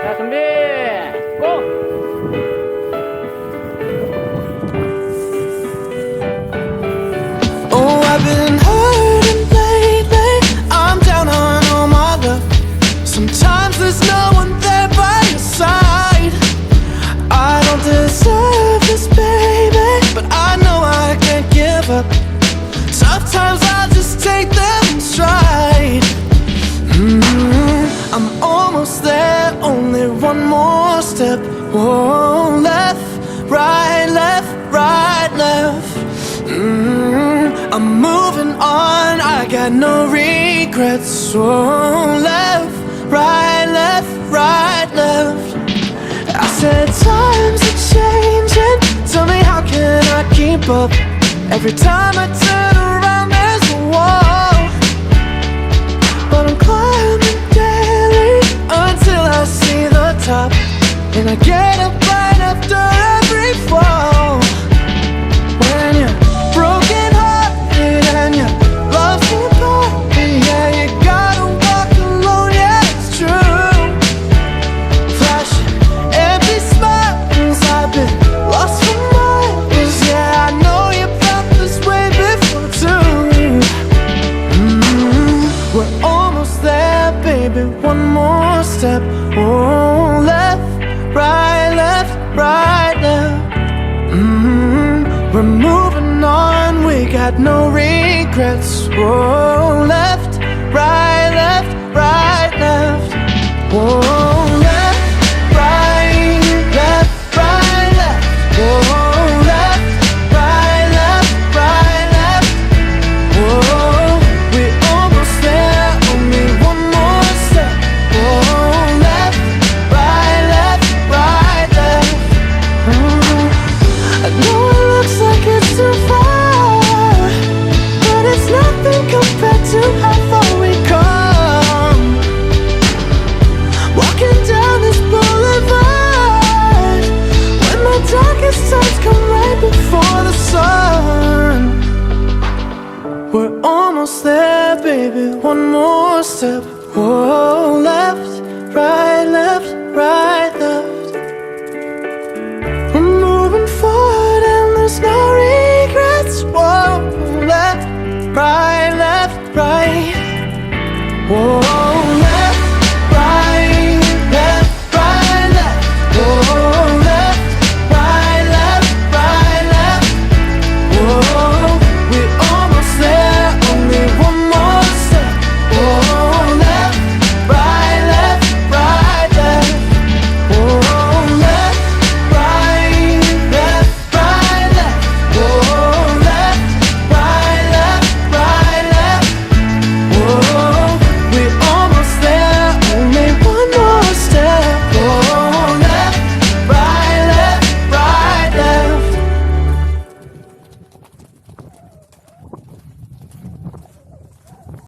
자, 준비, 고! Oh, I've been hurting lately. I'm down on all my love. Sometimes there's no one there by your side. I don't deserve this, baby, but I know I can't give up. Tough times, I'll just take them in stride. I'm almost there, only one more step. Whoa, left, right, left. I'm moving on, I got no regrets. Whoa, left, right, left. I said times are changing, tell me how can I keep up? Every time I turn around there's a wall, but I'm climbing daily until I see the top, and I get up right after every fall. When you're broken hearted and your love's important, yeah, you gotta walk alone, yeah, it's true. Flashing empty smiles, I've been lost for miles, yeah, I know you felt this way before too. We're almost there, baby, one more step. Oh, left, right, left. We're moving on, we got no regrets. Whoa, left, right, left. Whoa, left, right, left. Whoa, left, right, left. Whoa, we almost there, only one more step. Whoa, left, right, left. I know it looks like it's too far, but it's nothing compared to how far we come. Walking down this boulevard, when my darkest times come right before the sun. We're almost there, baby, one more step.